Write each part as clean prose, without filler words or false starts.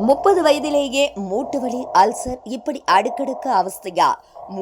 30 வயதிலேயே மூட்டு வலி, அல்சர் இப்படி அடுக்கடுக்கு அவஸ்தையா?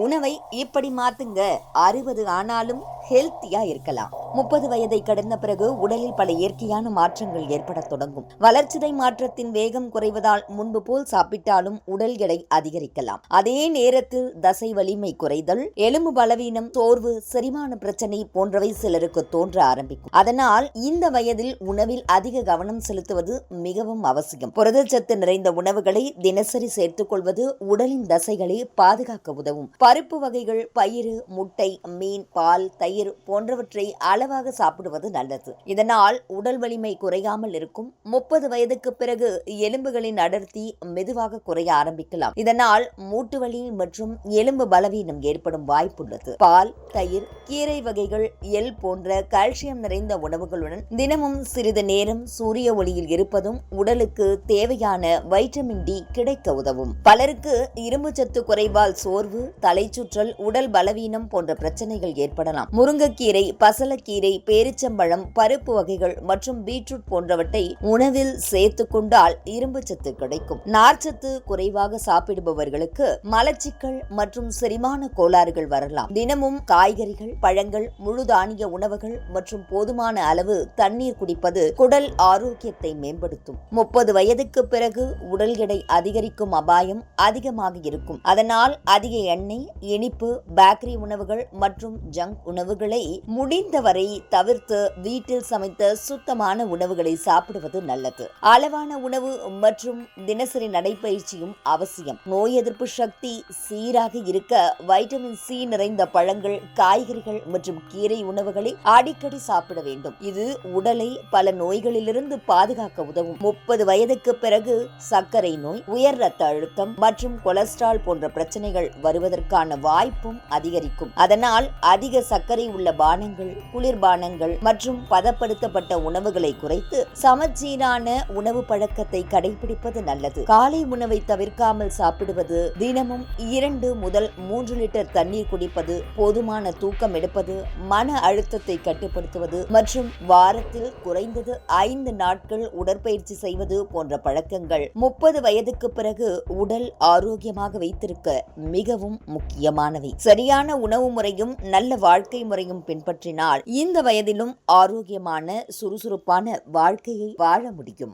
உணவை இப்படி மாத்துங்க. 60 ஆனாலும் ஹெல்த்தியா இருக்கலாம். 30 வயதை கடந்த பிறகு உடலில் பல இயற்கையான மாற்றங்கள் ஏற்பட தொடங்கும். வளர்ச்சிதை மாற்றத்தின் வேகம் குறைவதால் முன்பு போல் சாப்பிட்டாலும் உடல் எடை அதிகரிக்கலாம். அதே நேரத்தில் தசை வலிமை குறைதல், எலும்பு பலவீனம், சோர்வு, செரிமான பிரச்சனை போன்றவை சிலருக்கு தோன்ற ஆரம்பிக்கும். அதனால் இந்த வயதில் உணவில் அதிக கவனம் செலுத்துவது மிகவும் அவசியம். புரதச்சத்து நிறைந்த உணவுகளை தினசரி சேர்த்துக் கொள்வது உடலின் தசைகளை பாதுகாக்க உதவும். பருப்பு வகைகள், பயிறு, முட்டை, மீன், பால், தயிர் போன்றவற்றை அளவாக சாப்பிடுவது நல்லது. இதனால் உடல் வலிமை குறையாமல் இருக்கும். 30 வயதுக்கு பிறகு எலும்புகளின் அடர்த்தி மெதுவாக குறைய ஆரம்பிக்கலாம். இதனால் மூட்டு வலி மற்றும் எலும்பு பலவீனம் ஏற்படும் வாய்ப்புள்ளது. பால், தயிர், கீரை வகைகள், எள் போன்ற கால்சியம் நிறைந்த உணவுகளுடன் தினமும் சிறிது நேரம் சூரிய ஒளியில் இருப்பதும் உடலுக்கு தேவையான வைட்டமின் டி கிடைக்க உதவும். பலருக்கு இரும்பு சத்து குறைவால் சோர்வு, தலைச்சுற்றல், உடல் பலவீனம் போன்ற பிரச்சனைகள் ஏற்படலாம். முருங்கைக்கீரை, பசலக்கீரை, பேரிச்சம்பழம், பருப்பு வகைகள் மற்றும் பீட்ரூட் போன்றவற்றை உணவில் சேர்த்துக் கொண்டால் இரும்பு சத்து கிடைக்கும். நார்ச்சத்து குறைவாக சாப்பிடுபவர்களுக்கு மலச்சிக்கல் மற்றும் செரிமான கோளாறுகள் வரலாம். தினமும் காய்கறிகள், பழங்கள், முழு தானிய உணவுகள் மற்றும் போதுமான அளவு தண்ணீர் குடிப்பது குடல் ஆரோக்கியத்தை மேம்படுத்தும். 30 வயதுக்கு பிறகு உடல் எடை அதிகரிக்கும் அபாயம் அதிகமாக இருக்கும். அதனால் அதிக எண்ணெய், இனிப்பு, பேக்கரி உணவுகள் மற்றும் ஜங்க் உணவுகளை முடிந்தவரை தவிர்த்து வீட்டில் சமைத்த சுத்தமான உணவுகளை சாப்பிடுவது நல்லது. அளவான உணவு மற்றும் தினசரி நடைபயிற்சியும் அவசியம். நோய் எதிர்ப்பு சக்தி சீராக இருக்க வைட்டமின் சி நிறைந்த பழங்கள், காய்கறிகள் மற்றும் கீரை உணவுகளை அடிக்கடி சாப்பிட வேண்டும். இது உடலை பல நோய்களிலிருந்து பாதுகாக்க உதவும். 30 வயதுக்கு பிறகு சர்க்கரை நோய், உயர் இரத்த அழுத்தம் மற்றும் கொலஸ்ட்ரால் போன்ற பிரச்சனைகள் வருவதற்கான வாய்ப்பும் அதிகரிக்கும். அதனால் அதிக சர்க்கரை உள்ள பானங்கள், குளிர்பானங்கள் மற்றும் பதப்படுத்தப்பட்ட உணவுகளை குறைத்து சமச்சீரான உணவு பழக்கத்தை கடைபிடிப்பது நல்லது. காலை உணவை தவிர்க்காமல் சாப்பிடுவது, தினமும் 2 முதல் 3 லிட்டர் தண்ணீர் குடிப்பது, போதுமான தூக்கம் எடுப்பது, மன அழுத்தத்தை கட்டுப்படுத்துவது மற்றும் வாரத்தில் குறைந்தது 5 நாட்கள் உடற்பயிற்சி செய்வது போன்ற பழக்கங்கள் 30 வயதுக்கு பிறகு உடல் ஆரோக்கியமாக வைத்திருக்க மிகவும் முக்கியமானவை. சரியான உணவு முறையும் நல்ல வாழ்க்கை முறையும் பின்பற்றினால் இந்த வயதிலும் ஆரோக்கியமான, சுறுசுறுப்பான வாழ்க்கையை வாழ முடியும்.